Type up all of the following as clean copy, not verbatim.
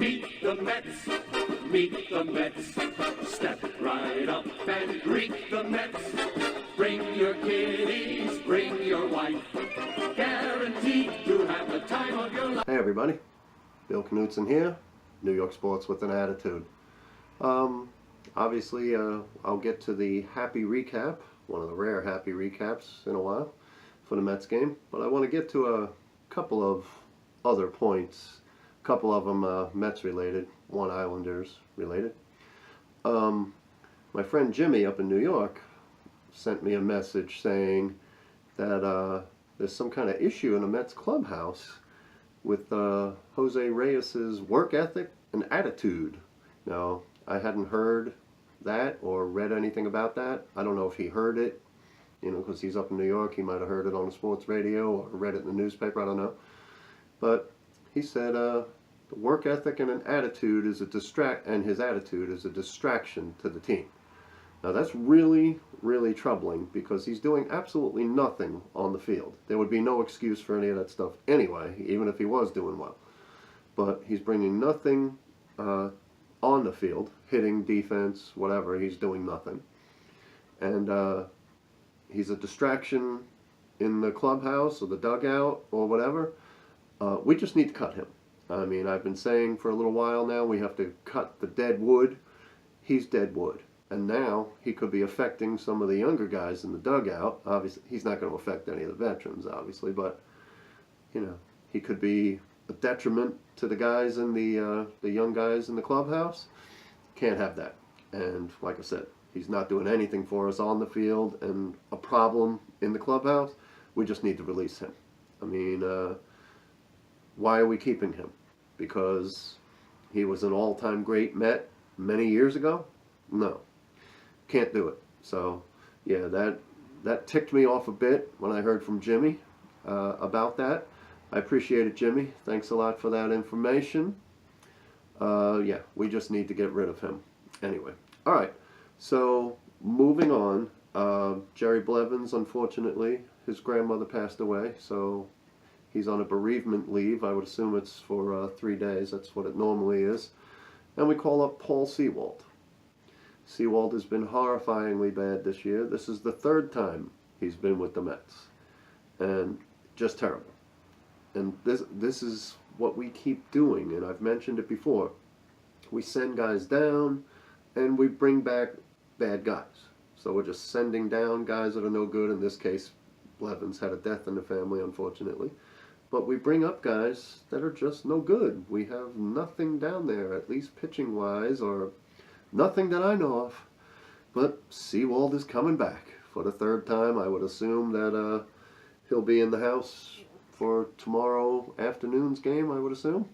Meet the Mets, meet the Mets. Step right up and greet the Mets. Bring your kiddies, bring your wife. Guaranteed to have the time of your life. Hey everybody, Bill Knutson here, New York Sports with an Attitude. Obviously, I'll get to the happy recap, one of the rare happy recaps in a while for the Mets game, but I want to get to a couple of other points, a couple of them Mets related, one Islanders related. My friend Jimmy up in New York sent me a message saying that there's some kind of issue in the Mets clubhouse with Jose Reyes's work ethic and attitude. Now, I hadn't heard that or read anything about that. I don't know if he heard it, because he's up in New York. He might have heard it on the sports radio or read it in the newspaper. I don't know. But he said the work ethic and his attitude is a distraction to the team. Now that's really, really troubling because he's doing absolutely nothing on the field. There would be no excuse for any of that stuff anyway, even if he was doing well. But he's bringing nothing on the field, hitting, defense, whatever. He's doing nothing. And he's a distraction in the clubhouse or the dugout or whatever. We just need to cut him. I mean, I've been saying for a little while now we have to cut the dead wood. He's dead wood. And now he could be affecting some of the younger guys in the dugout. Obviously, he's not going to affect any of the veterans, obviously, but he could be a detriment to the guys in the young guys in the clubhouse. Can't have that. And like I said, he's not doing anything for us on the field and a problem in the clubhouse. We just need to release him. I mean, why are we keeping him? Because he was an all-time great Met many years ago? No. Can't do it. So, yeah, that ticked me off a bit when I heard from Jimmy about that. I appreciate it, Jimmy. Thanks a lot for that information. Yeah, we just need to get rid of him. Anyway, all right. So, moving on. Jerry Blevins, unfortunately, his grandmother passed away, so he's on a bereavement leave. I would assume it's for 3 days. That's what it normally is. And we call up Paul Sewald. Sewald has been horrifyingly bad this year. This is the third time he's been with the Mets. And just terrible. And this is what we keep doing, and I've mentioned it before. We send guys down, and we bring back bad guys. So we're just sending down guys that are no good. In this case, Blevins had a death in the family, unfortunately. But we bring up guys that are just no good. We have nothing down there, at least pitching-wise, or nothing that I know of. But Sewald is coming back for the third time. I would assume that he'll be in the house for tomorrow afternoon's game, I would assume.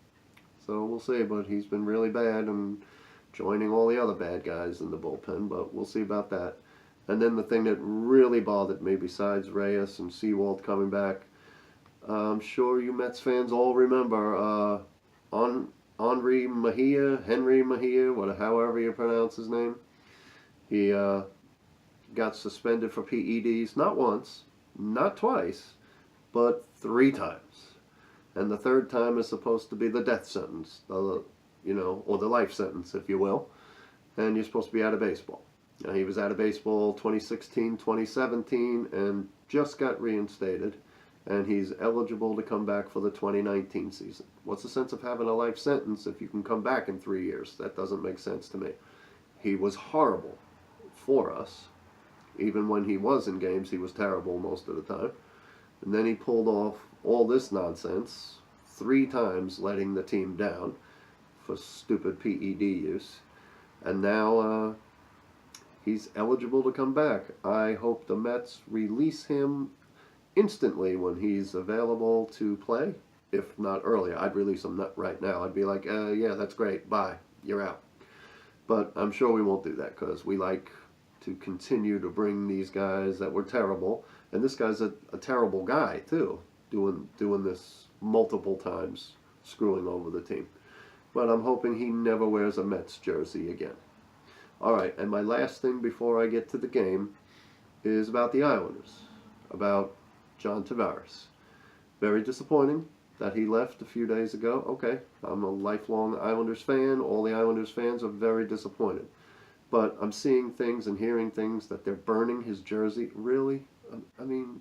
So we'll see, but he's been really bad and joining all the other bad guys in the bullpen, but we'll see about that. And then the thing that really bothered me, besides Reyes and Sewald coming back, I'm sure you Mets fans all remember Henry Mejia, however you pronounce his name. He got suspended for PEDs, not once, not twice, but 3 times. And the third time is supposed to be the death sentence, or the life sentence, if you will. And you're supposed to be out of baseball. Now, he was out of baseball 2016, 2017, and just got reinstated. And he's eligible to come back for the 2019 season. What's the sense of having a life sentence if you can come back in 3 years? That doesn't make sense to me. He was horrible for us. Even when he was in games, he was terrible most of the time. And then he pulled off all this nonsense 3 times, letting the team down for stupid PED use. And now he's eligible to come back. I hope the Mets release him instantly when he's available to play, if not earlier. I'd release him right now. I'd be like, yeah, that's great, bye, you're out. But I'm sure we won't do that because we like to continue to bring these guys that were terrible. And this guy's a terrible guy, too, doing this multiple times, screwing over the team. But I'm hoping he never wears a Mets jersey again. All right, and my last thing before I get to the game is about the Islanders, about John Tavares. Very disappointing that he left a few days ago. Okay, I'm a lifelong Islanders fan. All the Islanders fans are very disappointed. But I'm seeing things and hearing things that they're burning his jersey. Really? I mean,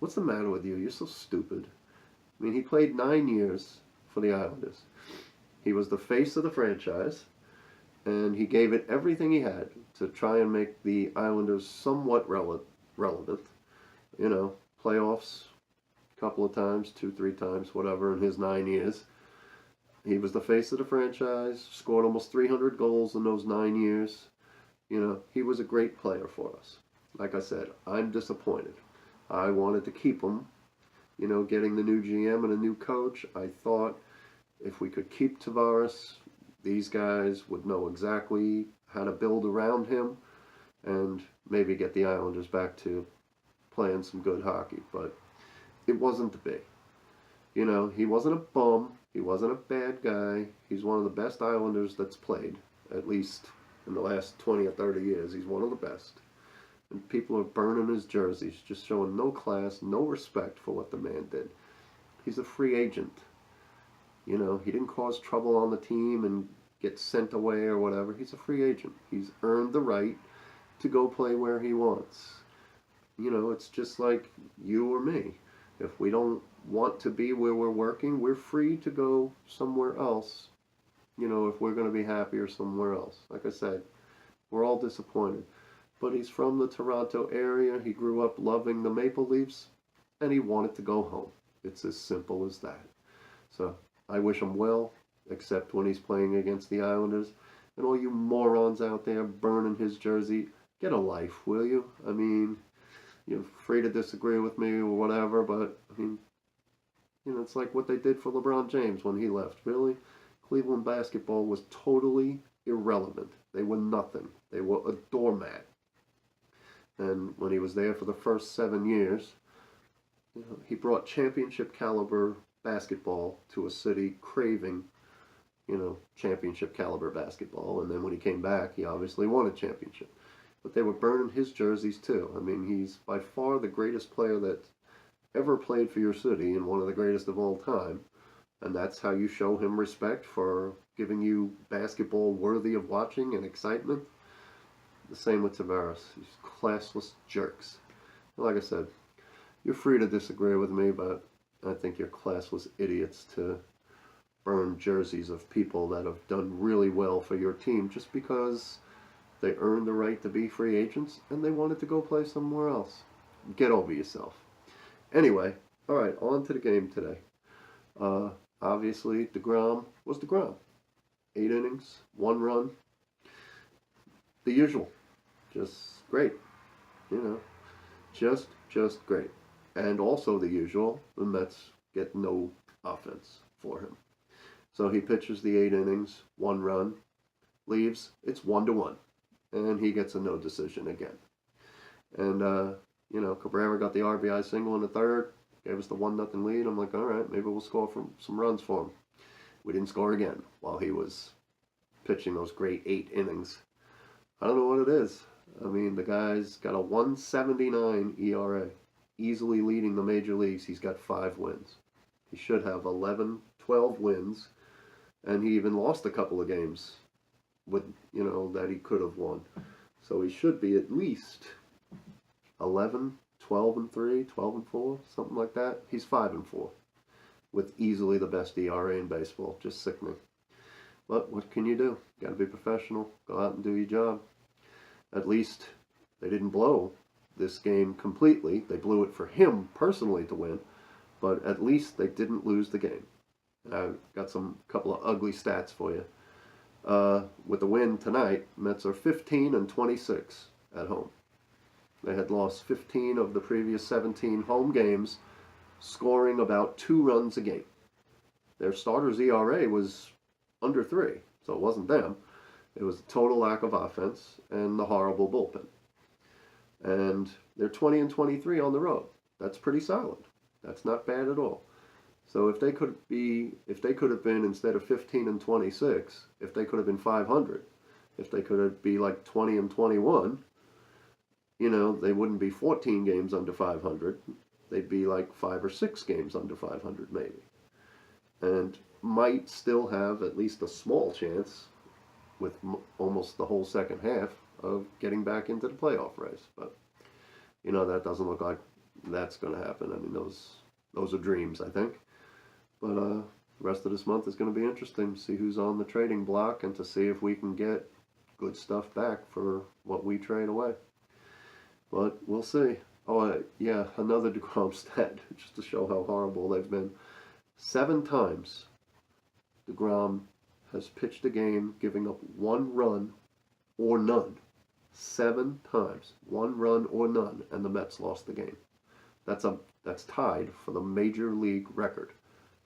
what's the matter with you? You're so stupid. I mean, he played 9 years for the Islanders. He was the face of the franchise, and he gave it everything he had to try and make the Islanders somewhat relevant. You know, playoffs a couple of times, 2, 3 times, whatever, in his 9 years. He was the face of the franchise, scored almost 300 goals in those 9 years. You know, he was a great player for us. Like I said, I'm disappointed. I wanted to keep him. You know, getting the new GM and a new coach, I thought if we could keep Tavares, these guys would know exactly how to build around him and maybe get the Islanders back to playing some good hockey. But it wasn't to be. You know, he wasn't a bum. He wasn't a bad guy. He's one of the best Islanders that's played, at least in the last 20 or 30 years. He's one of the best. And people are burning his jerseys, just showing no class, no respect for what the man did. He's a free agent. You know, he didn't cause trouble on the team and get sent away or whatever. He's a free agent. He's earned the right to go play where he wants. You know, it's just like you or me. If we don't want to be where we're working, we're free to go somewhere else. You know, if we're going to be happier somewhere else. Like I said, we're all disappointed. But he's from the Toronto area. He grew up loving the Maple Leafs, and he wanted to go home. It's as simple as that. So I wish him well, except when he's playing against the Islanders. And all you morons out there burning his jersey, get a life, will you? I mean, you're free to disagree with me or whatever, but I mean, you know, it's like what they did for LeBron James when he left. Really? Cleveland basketball was totally irrelevant. They were nothing. They were a doormat. And when he was there for the first 7 years, you know, he brought championship caliber basketball to a city craving, you know, championship caliber basketball. And then when he came back, he obviously won a championship. But they were burning his jerseys too. I mean, he's by far the greatest player that ever played for your city and one of the greatest of all time. And that's how you show him respect, for giving you basketball worthy of watching and excitement. The same with Tavares. These classless jerks. Like I said, you're free to disagree with me, but I think you're classless idiots to burn jerseys of people that have done really well for your team just because they earned the right to be free agents and they wanted to go play somewhere else. Get over yourself. Anyway, all right, on to the game today. Obviously, DeGrom was DeGrom. 8 innings, 1 run. The usual. Just great. You know, just great. And also the usual, the Mets get no offense for him. So he pitches the 8 innings, 1 run, leaves, it's 1-1. And he gets a no decision again. And, you know, Cabrera got the RBI single in the third, gave us the 1-0 lead. I'm like, all right, maybe we'll score some runs for him. We didn't score again while he was pitching those great 8 innings. I don't know what it is. I mean, the guy's got a 1.79 ERA, easily leading the major leagues. He's got 5 wins. He should have 11, 12 wins, and he even lost a couple of games with, you know, that he could have won. So he should be at least 11, 12-3, 12-4, something like that. He's 5-4, with easily the best ERA in baseball. Just sickening. But what can you do? Got to be professional. Go out and do your job. At least they didn't blow this game completely. They blew it for him personally to win, but at least they didn't lose the game. I've got some couple of ugly stats for you. With the win tonight, Mets are 15-26 at home. They had lost 15 of the previous 17 home games, scoring about 2 runs a game. Their starter's ERA was under 3, so it wasn't them. It was a total lack of offense and the horrible bullpen. And they're 20-23 on the road. That's pretty solid. That's not bad at all. So if they could have been, instead of 15-26, if they could have been 500, if they could have been like 20-21, you know, they wouldn't be 14 games under 500. They'd be like 5 or 6 games under 500 maybe. and might still have at least a small chance with almost the whole second half of getting back into the playoff race. But that doesn't look like that's going to happen. I mean, those are dreams, I think. But the rest of this month is going to be interesting to see who's on the trading block and to see if we can get good stuff back for what we trade away. But we'll see. Oh, yeah, another DeGrom stat, just to show how horrible they've been. 7 times DeGrom has pitched a game giving up 1 run or none. 7 times, 1 run or none, and the Mets lost the game. That's tied for the major league record.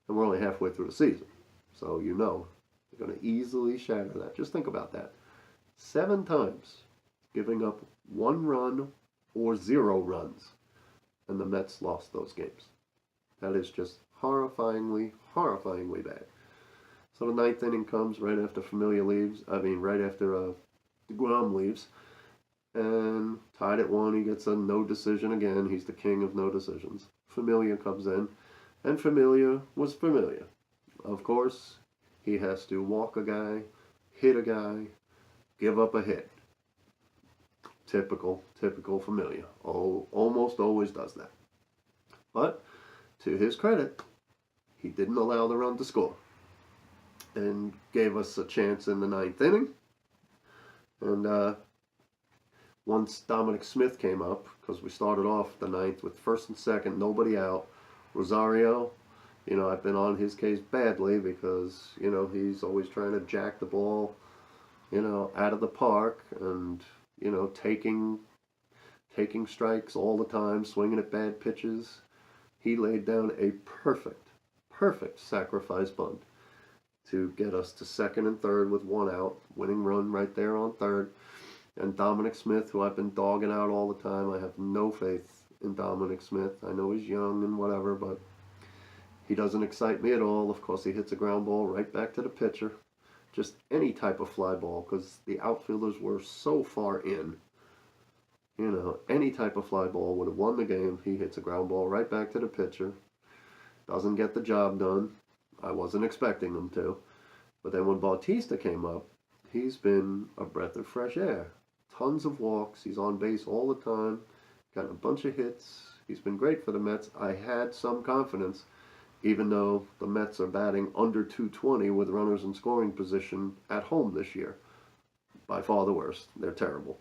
And we're only halfway through the season. So they're going to easily shatter that. Just think about that. 7 times giving up 1 run or 0 runs, and the Mets lost those games. That is just horrifyingly bad. So the 9th inning comes right after right after DeGrom leaves, and tied at 1. He gets a no decision again. He's the king of no decisions. Familia comes in, and Familia was Familia. Of course, he has to walk a guy, hit a guy, give up a hit. Typical Familia. Oh, almost always does that. But to his credit, he didn't allow the run to score and gave us a chance in the 9th inning. And once Dominic Smith came up, because we started off the 9th with 1st and 2nd, nobody out. Rosario, I've been on his case badly because, he's always trying to jack the ball, out of the park and, taking strikes all the time, swinging at bad pitches. He laid down a perfect sacrifice bunt to get us to 2nd and 3rd with 1 out, winning run right there on 3rd. And Dominic Smith, who I've been dogging out all the time, I have no faith in Dominic Smith. I know he's young and whatever, but he doesn't excite me at all. Of course, he hits a ground ball right back to the pitcher. Just any type of fly ball, because the outfielders were so far in. Any type of fly ball would have won the game. He hits a ground ball right back to the pitcher. Doesn't get the job done. I wasn't expecting him to. But then when Bautista came up, he's been a breath of fresh air. Tons of walks. He's on base all the time. Got a bunch of hits. He's been great for the Mets. I had some confidence, even though the Mets are batting under 220 with runners in scoring position at home this year. By far the worst. They're terrible.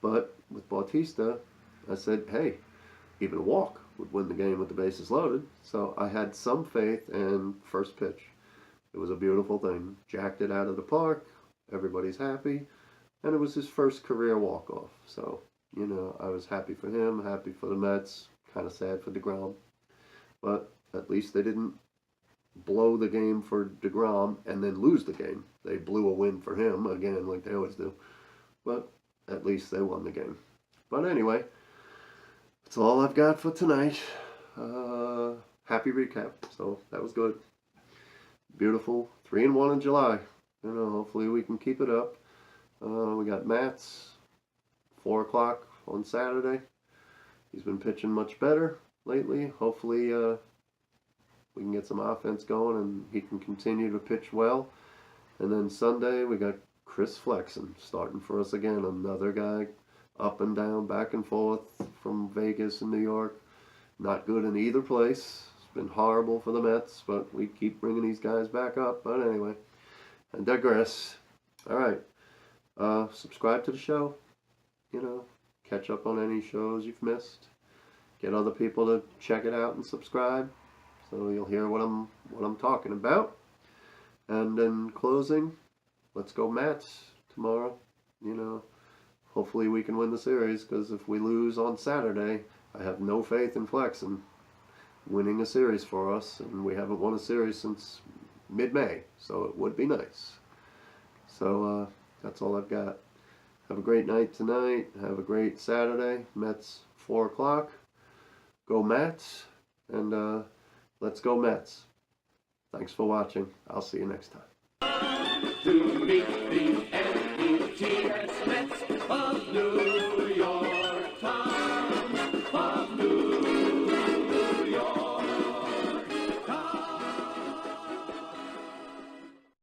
But with Bautista, I said, hey, even a walk would win the game with the bases loaded. So I had some faith, and first pitch, it was a beautiful thing. Jacked it out of the park. Everybody's happy. And it was his first career walk-off. So, I was happy for him, happy for the Mets, kind of sad for DeGrom. But at least they didn't blow the game for DeGrom and then lose the game. They blew a win for him, again, like they always do. But at least they won the game. But anyway, that's all I've got for tonight. Happy recap. So that was good. Beautiful. 3-1 in July. Hopefully we can keep it up. We got Mats, 4 o'clock on Saturday. He's been pitching much better lately. Hopefully we can get some offense going and he can continue to pitch well. And then Sunday we got Chris Flexen starting for us again. Another guy up and down, back and forth from Vegas and New York. Not good in either place. It's been horrible for the Mets, but we keep bringing these guys back up. But anyway, I digress. All right. Subscribe to the show. Catch up on any shows you've missed. Get other people to check it out and subscribe, so you'll hear what I'm talking about. And in closing, let's go Mets tomorrow. Hopefully we can win the series, because if we lose on Saturday, I have no faith in Flexen winning a series for us, and we haven't won a series since mid-May, so it would be nice. So that's all I've got. Have a great night tonight. Have a great Saturday. Mets 4 o'clock. Go Mets, and let's go Mets. Thanks for watching. I'll see you next time. To meet the Mets of New